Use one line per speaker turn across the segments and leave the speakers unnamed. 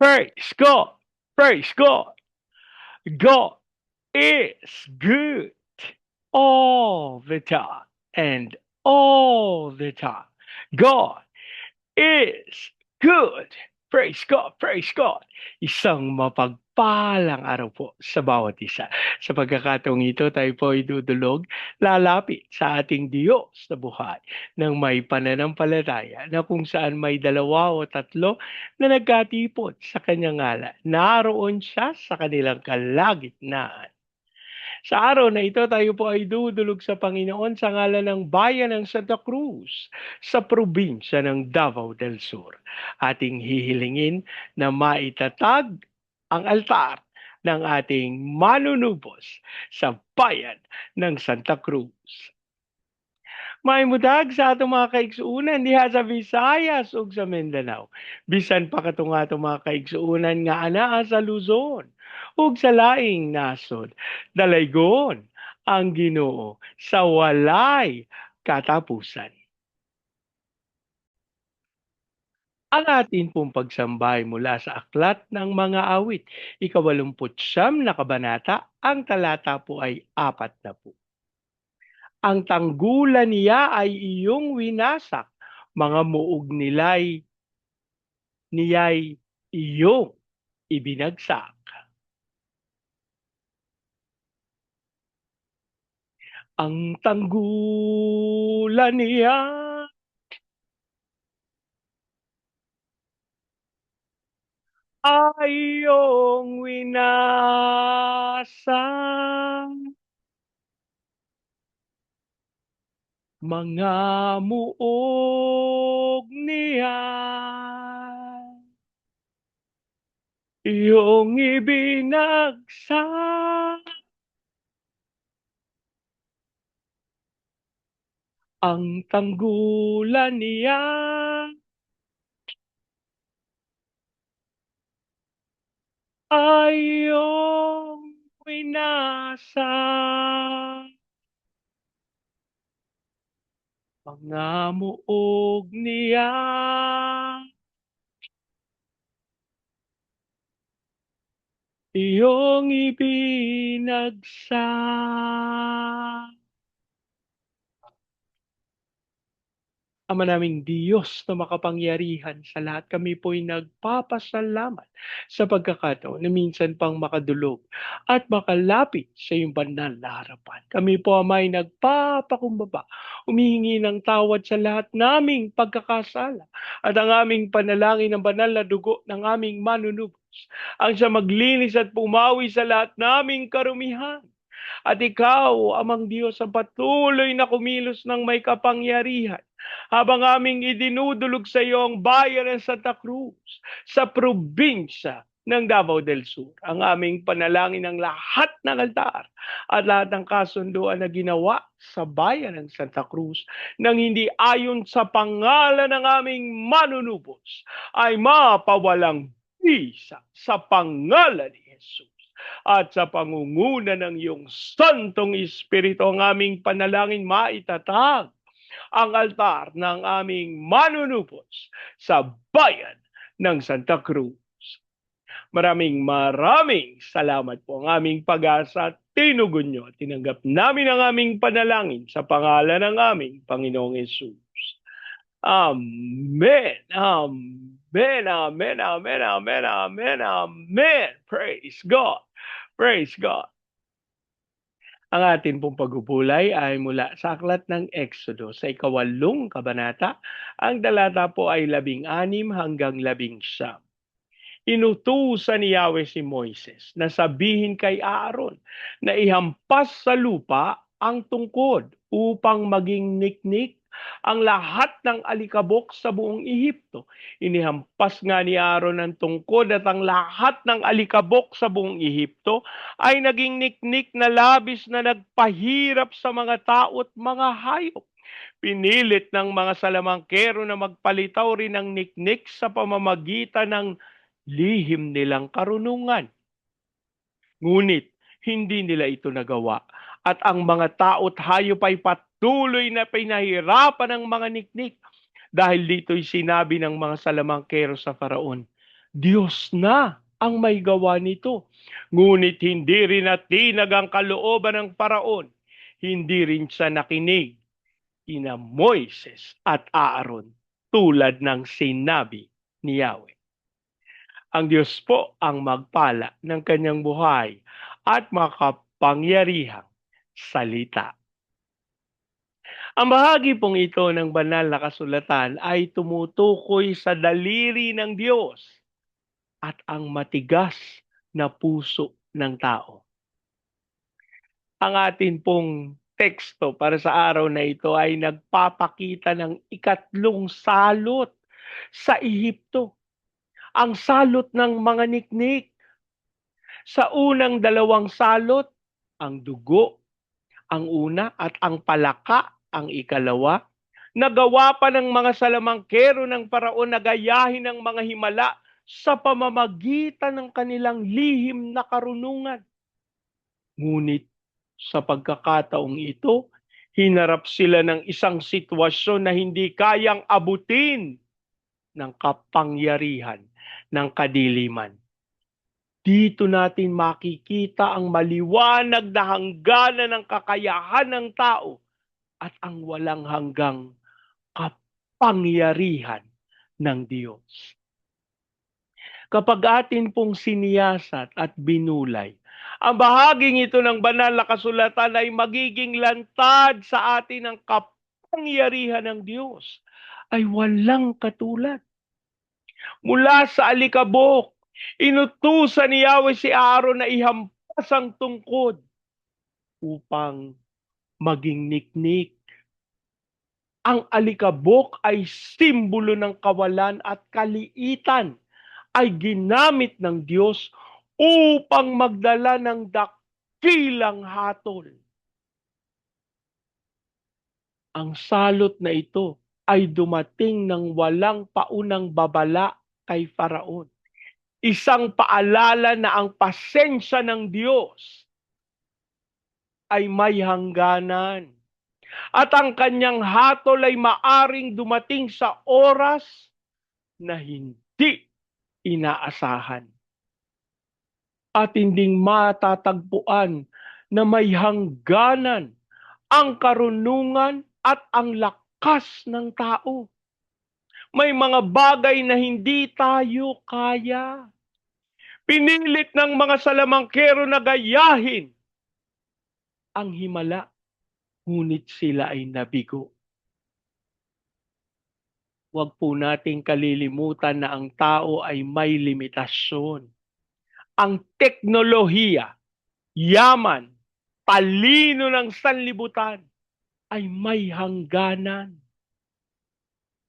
Praise God. Praise God. God is good all the time and all the time. God is good. Praise God, praise God. Isang mapagpalang araw po sa bawat isa. Sa pagkakataong ito, tayo po ay dudulog, lalapit sa ating Diyos na buhay ng may pananampalataya na kung saan may dalawa o tatlo na nagkatipon sa kanyang ngalan. Naroon siya sa kanilang kalagitnaan. Sa araw na ito, tayo po ay dudulog sa Panginoon sa ngalan ng bayan ng Santa Cruz sa probinsya ng Davao del Sur. Ating hihilingin na maitatag ang altar ng ating manunubos sa bayan ng Santa Cruz. Maimudag sa atong mga kaigsuunan diha sa Visayas ug sa Mindanao. Bisan pa katong atong mga kaigsuunan nga anaa sa Luzon ug sa laing nasod. Dalaygon ang Ginoo sa walay katapusan. Ang atin pong pagsambay mula sa aklat ng mga awit, ika-89 na kabanata, ang talata po ay 40. Ang tanggulan niya ay iyong winasak, mga muog niya'y iyong ibinagsak. Ang tanggulan niya ay iyong winasak, mga muog niya iyong ibinagsak. Ang tanggulan niya ay iyong winasak, mga muog niya iyong ibinagsak. Ama naming Diyos na makapangyarihan sa lahat, kami po'y nagpapasalamat sa pagkakataon na minsan pang makadulog at makalapit sa iyong banal na harapan. Kami po, Ama, ay nagpapakumbaba, humihingi ng tawad sa lahat naming pagkakasala at ang aming panalangin ng banal na dugo ng aming manunubos ang siya maglinis at pumawi sa lahat naming karumihan. At ikaw, Amang Diyos, ang patuloy na kumilos ng may kapangyarihan habang aming idinudulog sa iyo ang bayan ng Santa Cruz sa probinsya ng Davao del Sur. Ang aming panalangin ng lahat ng altar at lahat ng kasunduan na ginawa sa bayan ng Santa Cruz nang hindi ayon sa pangalan ng aming manunubos ay mapawalang bisa sa pangalan ni Jesus. At sa pangunguna ng iyong Santong Espiritu ang aming panalangin maitatag ang altar ng aming manunubos sa bayan ng Santa Cruz. Maraming salamat po ang aming pag-asa at tinugon nyo. Tinanggap namin ang aming panalangin sa pangalan ng aming Panginoong Yesus. Amen. Amen. Amen. Amen. Amen. Amen. Amen. Praise God. Praise God. Ang atin pong pagpupulay ay mula sa aklat ng Exodo sa ika-8 kabanata. Ang talata po ay 16 hanggang 19. Inutusan ni Yahweh si Moises na sabihin kay Aaron na ihampas sa lupa ang tungkod upang maging niknik ang lahat ng alikabok sa buong Ehipto. Inihampas nga ni Aaron ang tungkod at ang lahat ng alikabok sa buong Ehipto ay naging niknik na labis na nagpahirap sa mga tao at mga hayop. Pinilit ng mga salamangkero na magpalitaw rin ng niknik sa pamamagitan ng lihim nilang karunungan. Ngunit hindi nila ito nagawa at ang mga tao't hayop ay patuloy na pinahirapan ng mga niknik. Dahil dito'y sinabi ng mga salamangkero sa Faraon, Diyos na ang may gawa nito. Ngunit hindi rin natinag ang kalooban ng Paraon. Hindi rin siya nakinig kina Moises at Aaron tulad ng sinabi ni Yahweh. Ang Diyos po ang magpala ng kanyang buhay at makapangyarihang salita. Ang bahagi pong ito ng banal na kasulatan ay tumutukoy sa daliri ng Diyos at ang matigas na puso ng tao. Ang atin pong teksto para sa araw na ito ay nagpapakita ng ikatlong salot sa Ehipto. Ang salot ng mga niknik. Sa unang dalawang salot, ang dugo, ang una, at ang palaka, ang ikalawa. Nagawa pa ng mga salamangkero ng Paraon na gayahin ng mga himala sa pamamagitan ng kanilang lihim na karunungan. Ngunit sa pagkakataong ito, hinarap sila ng isang sitwasyon na hindi kayang abutin ng kapangyarihan ng kadiliman. Dito natin makikita ang maliwanag na hangganan ng kakayahan ng tao at ang walang hanggang kapangyarihan ng Diyos. Kapag atin pong siniyasat at binulay, ang bahaging ito ng banal na kasulatan ay magiging lantad sa atin ng kapangyarihan ng Diyos ay walang katulad. Mula sa alikabok, inutusan ni Yahweh si Aaron na ihampas ang tungkod upang maging niknik. Ang alikabok ay simbolo ng kawalan at kaliitan, ay ginamit ng Diyos upang magdala ng dakilang hatol. Ang salot na ito ay dumating ng walang paunang babala kay Faraon. Isang paalala na ang pasensya ng Diyos ay may hangganan. At ang kanyang hatol ay maaring dumating sa oras na hindi inaasahan. At hindi matatagpuan na may hangganan ang karunungan at ang lakas ng tao. May mga bagay na hindi tayo kaya. Pinilit ng mga salamangkero na gayahin ang himala, ngunit sila ay nabigo. Huwag po nating kalilimutan na ang tao ay may limitasyon. Ang teknolohiya, yaman, talino ng sanlibutan ay may hangganan.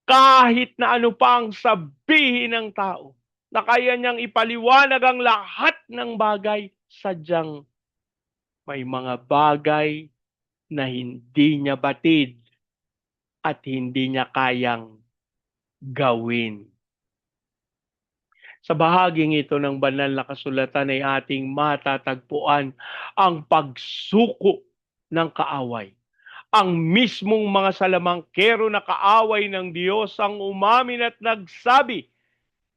Kahit na ano pa ang sabihin ng tao, na kaya niyang ipaliwanag ang lahat ng bagay, sadyang may mga bagay na hindi niya batid at hindi niya kayang gawin. Sa bahaging ito ng banal na kasulatan ay ating matatagpuan ang pagsuko ng kaaway. Ang mismong mga salamangkero na kaaway ng Diyos ang umamin at nagsabi,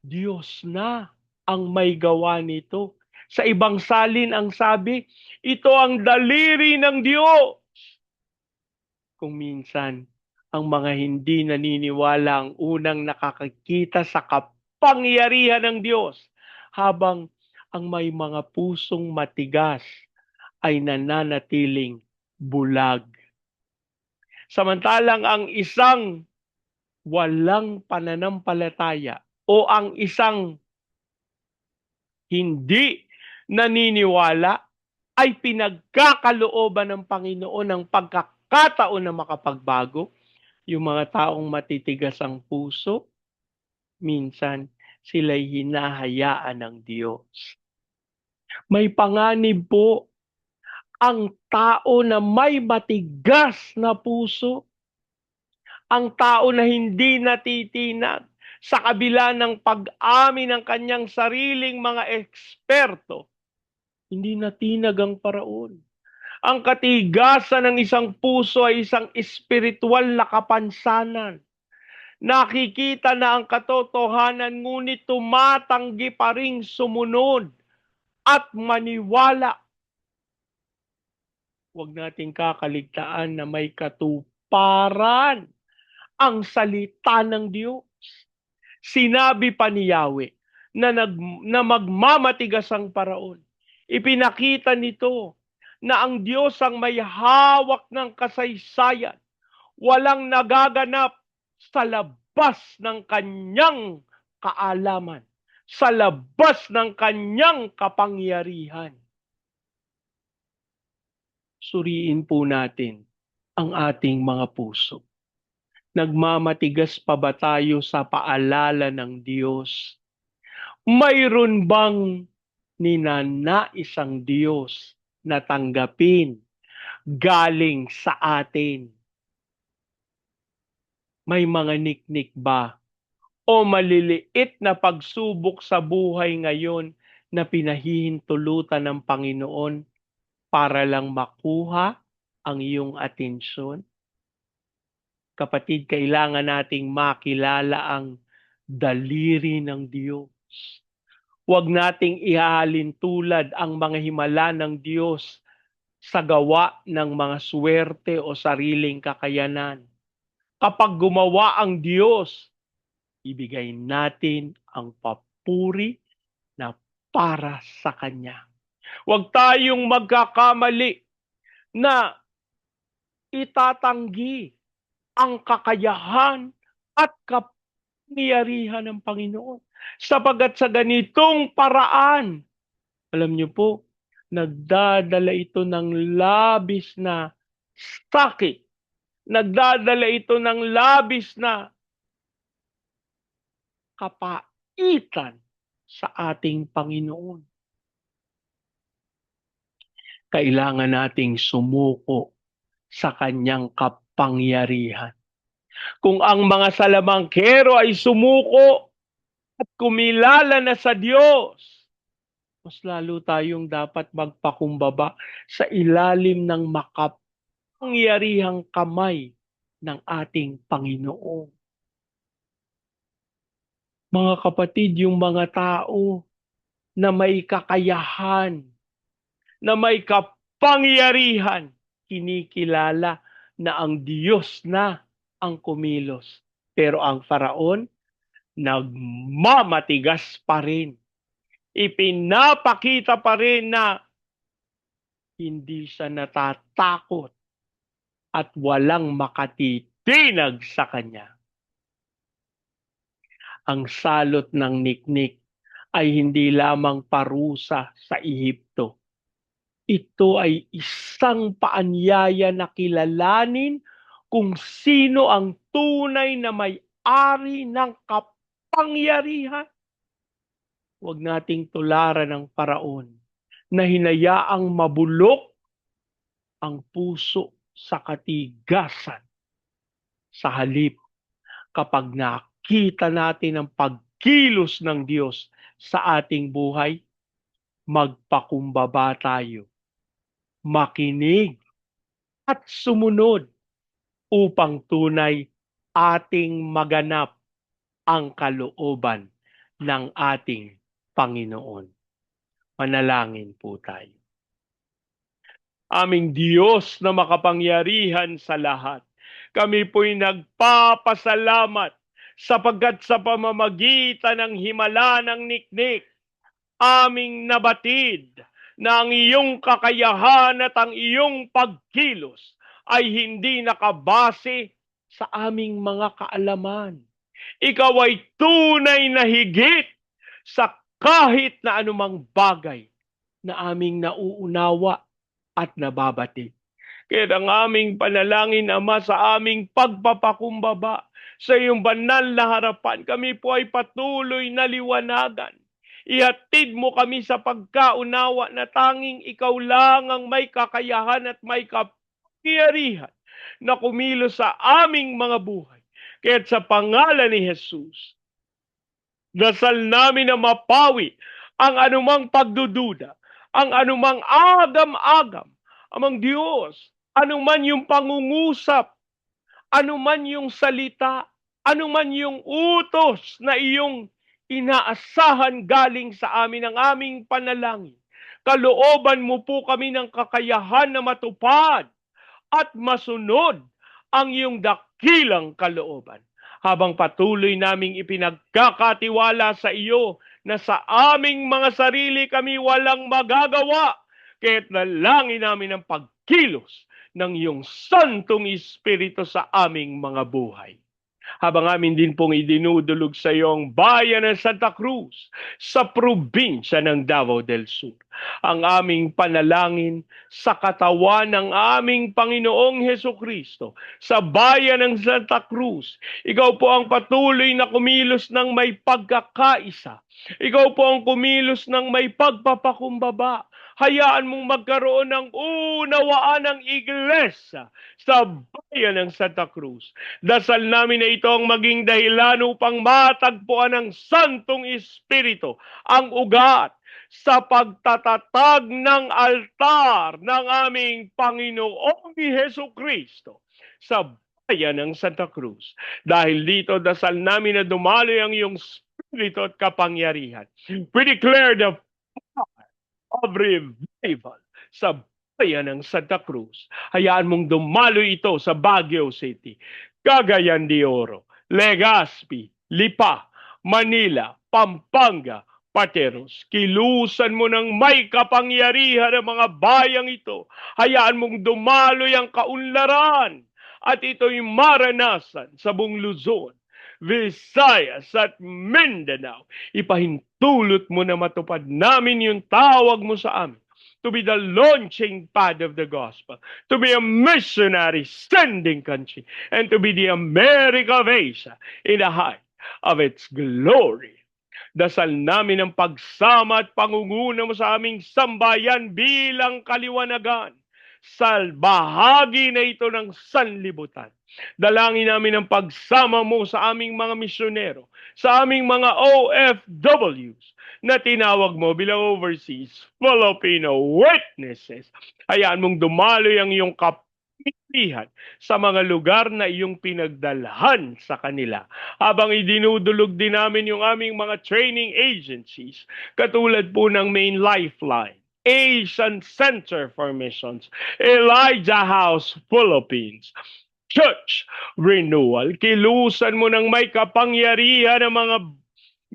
Diyos na ang may gawa nito. Sa ibang salin ang sabi, ito ang daliri ng Diyos. Kung minsan, ang mga hindi naniniwala ang unang nakakakita sa kapangyarihan ng Diyos, habang ang may mga pusong matigas ay nananatiling bulag. Samantalang ang isang walang pananampalataya o ang isang hindi naniniwala ay pinagkakalooban ng Panginoon ng pagkakataon na makapagbago. Yung mga taong matitigas ang puso, minsan sila'y hinahayaan ng Diyos. May panganib po ang tao na may matigas na puso, ang tao na hindi natitinag sa kabila ng pag-amin ng kanyang sariling mga eksperto, hindi natinag ang Paraon. Ang katigasan ng isang puso ay isang espiritual na kapansanan Nakikita na ang katotohanan, ngunit tumatanggi pa ring sumunod at maniwala. Huwag nating kakaligtaan na may katuparan ang salita ng Diyos. Sinabi pa ni Yahweh na magmamatigas ang paraon. Ipinakita nito na ang Diyos ang may hawak ng kasaysayan. Walang nagaganap sa labas ng kanyang kaalaman, sa labas ng kanyang kapangyarihan. Suriin po natin ang ating mga puso. Nagmamatigas pa ba tayo sa paalala ng Diyos? Mayroon bang ninanais ang Diyos na tanggapin galing sa atin? May mga niknik ba o maliliit na pagsubok sa buhay ngayon na pinahihintulutan ng Panginoon para lang makuha ang iyong atensyon? Kapatid, kailangan nating makilala ang daliri ng Diyos. Huwag nating ihahalin tulad ang mga himala ng Diyos sa gawa ng mga swerte o sariling kakayanan. Kapag gumawa ang Diyos, ibigay natin ang papuri na para sa Kanya. Huwag tayong magkakamali na itatanggi ang kakayahan at kapangyarihan ng Panginoon. Sapagat sa ganitong paraan, alam niyo po, nagdadala ito ng labis na sakit. Nagdadala ito ng labis na kapaitan sa ating Panginoon. Kailangan nating sumuko sa kanyang kapangyarihan. Kung ang mga salamangkero ay sumuko at kumilala na sa Diyos, mas lalo tayong dapat magpakumbaba sa ilalim ng makapangyarihang kamay ng ating Panginoon. Mga kapatid, yung mga tao na may kakayahan, na may kapangyarihan, kinikilala na ang Diyos na ang kumilos. Pero ang Faraon, nagmamatigas pa rin. Ipinapakita pa rin na hindi siya natatakot at walang makatitinag sa kanya. Ang salot ng niknik ay hindi lamang parusa sa Ehipto. Ito ay isang paanyaya na kilalanin kung sino ang tunay na may-ari ng kapangyarihan. Huwag nating tularan ng Paraon na hinayaang mabulok ang puso sa katigasan. Sa halip, kapag nakita natin ang pagkilos ng Diyos sa ating buhay, magpakumbaba tayo, makinig at sumunod upang tunay ating maganap ang kalooban ng ating Panginoon. Manalangin po tayo. Aming Diyos na makapangyarihan sa lahat, kami po'y nagpapasalamat sapagkat sa pamamagitan ng himala ng niknik, aming nabatid na ang iyong kakayahan at ang iyong pagkilos ay hindi nakabase sa aming mga kaalaman. Ikaw ay tunay na higit sa kahit na anumang bagay na aming nauunawa at nababati. Kaya ang aming panalangin, Ama, sa aming pagpapakumbaba sa iyong banal na harapan, kami po ay patuloy na liwanagan. Ihatid mo kami sa pagkaunawa na tanging ikaw lang ang may kakayahan at may kapangyarihan na kumilos sa aming mga buhay. Kaya sa pangalan ni Jesus, dasal namin na mapawi ang anumang pagdududa, ang anumang agam-agam, amang Diyos, anuman yung pangungusap, anuman yung salita, Ano man yung utos na iyong inaasahan galing sa amin ang aming panalangin. Kalooban mo po kami ng kakayahan na matupad at masunod ang iyong dakilang kalooban. Habang patuloy naming ipinagkakatiwala sa iyo na sa aming mga sarili kami walang magagawa, kaya't nalangin namin ang pagkilos ng iyong Santong Espiritu sa aming mga buhay. Habang amin din pong idinudulog sa iyo ang bayan ng Santa Cruz sa probinsya ng Davao del Sur. Ang aming panalangin sa katawan ng aming Panginoong Hesukristo sa bayan ng Santa Cruz. Ikaw po ang patuloy na kumilos ng may pagkakaisa. Ikaw po ang kumilos ng may pagpapakumbaba. Hayaan mong magkaroon ng unawaan ng iglesia sa bayan ng Santa Cruz. Dasal namin na ito ang maging dahilan upang matagpuan ng Santong Espiritu ang ugat sa pagtatatag ng altar ng aming Panginoong Hesukristo sa bayan ng Santa Cruz. Dahil dito, dasal namin na dumaloy ang iyong Espiritu at kapangyarihan. We declare the of revival sa bayan ng Santa Cruz. Hayaan mong dumaloy ito sa Baguio City, Cagayan de Oro, Legazpi, Lipa, Manila, Pampanga, Pateros. Kilusan mo ng may kapangyarihan ang mga bayang ito. Hayaan mong dumaloy ang kaunlaran at ito'y maranasan sa buong Luzon, Visayas at Mindanao. Ipahintulot mo na matupad namin yung tawag mo sa amin to be the launching pad of the gospel, to be a missionary sending country, and to be the America of Asia in the height of its glory. Dasal namin ang pagsama at pangunguna mo sa aming sambayan bilang kaliwanagan sa bahagi na ito ng sanlibutan. Dalangin namin ang pagsama mo sa aming mga misyonero, sa aming mga OFWs na tinawag mo bilang overseas Filipino witnesses. Hayaan mong dumaloy ang iyong kapilihan sa mga lugar na iyong pinagdalhan sa kanila. Habang idinudulog din namin yung aming mga training agencies, katulad po ng Main Lifeline, Asian Center for Missions, Elijah House Philippines, Church Renewal. Kilusan mo ng may kapangyarihan ng mga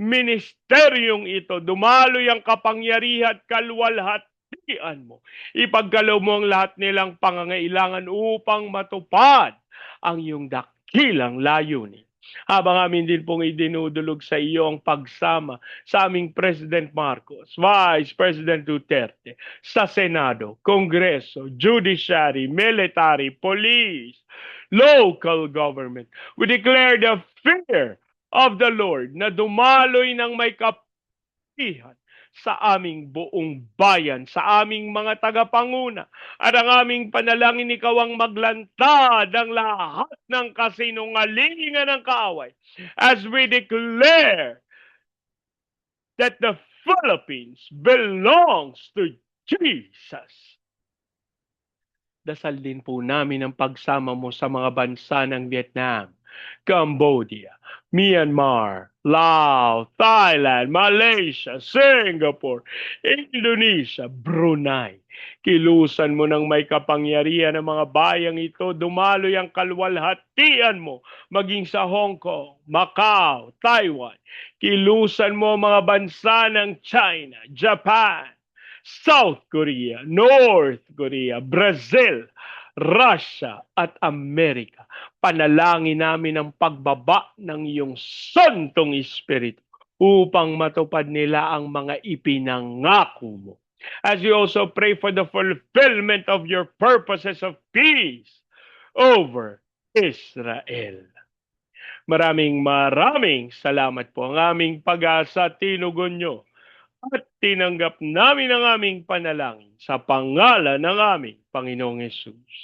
ministeryong ito. Dumaloy ang kapangyarihan at kaluwalhatian mo. Ipagkalaw mo ang lahat nilang pangangailangan upang matupad ang iyong dakilang layunin. Habang amin din pong idinudulog sa iyo ang pagsama sa aming President Marcos, Vice President Duterte, sa Senado, Kongreso, Judiciary, Military, Police, local government. We declare the fear of the Lord na dumaloy ng may kapihan sa aming buong bayan, sa aming mga tagapanguna. At ang aming panalangin, ikaw ang maglantad ang lahat ng kasinungalingan ng kaaway as we declare that the Philippines belongs to Jesus. Dasal din po namin ang pagsama mo sa mga bansa ng Vietnam, Cambodia, Myanmar, Laos, Thailand, Malaysia, Singapore, Indonesia, Brunei. Kilusan mo ng may kapangyarihan ng mga bayang ito, dumaloy ang kaluwalhatian mo, maging sa Hong Kong, Macau, Taiwan. Kilusan mo ang mga bansa ng China, Japan, South Korea, North Korea, Brazil, Russia at Amerika. Panalangin namin ang pagbaba ng iyong Santong Espiritu upang matupad nila ang mga ipinangako mo. As you also pray for the fulfillment of your purposes of peace over Israel. Maraming salamat po. Ang aming pag-asa, tinugon nyo at tinanggap namin ang aming panalangin sa pangalan ng aming Panginoong Hesus.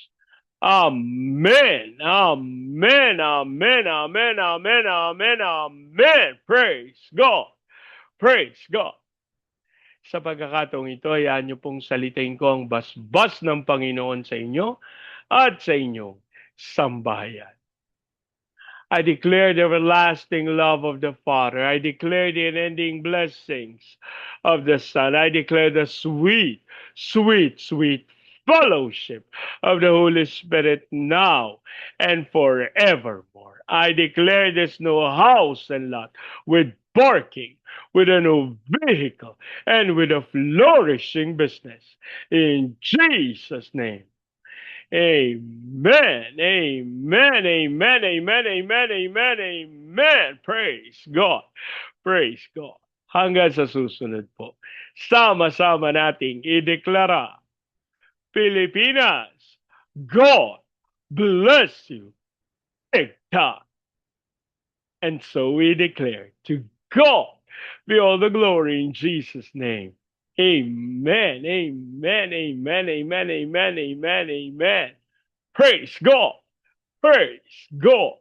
Amen. Amen. Amen. Amen. Amen. Amen. Amen. Praise God. Praise God. Sa pagkakataong ito, hayaan niyo pong salitain ko ang basbas ng Panginoon sa inyo at sa inyong sambahayan. I declare the everlasting love of the Father. I declare the unending blessings of the Son. I declare the sweet, sweet, sweet fellowship of the Holy Spirit now and forevermore. I declare this new house and lot with parking, with a new vehicle, and with a flourishing business. In Jesus' name. Amen. Amen. Amen. Amen. Amen. Amen. Amen. Praise God. Praise God. Hanggang sa susunod po. Sama-sama nating ideklara, Pilipinas, God bless you. Big time. And so we declare to God be all the glory in Jesus' name. Amen. Amen. Amen. Amen. Amen. Amen. Amen. Praise God. Praise God.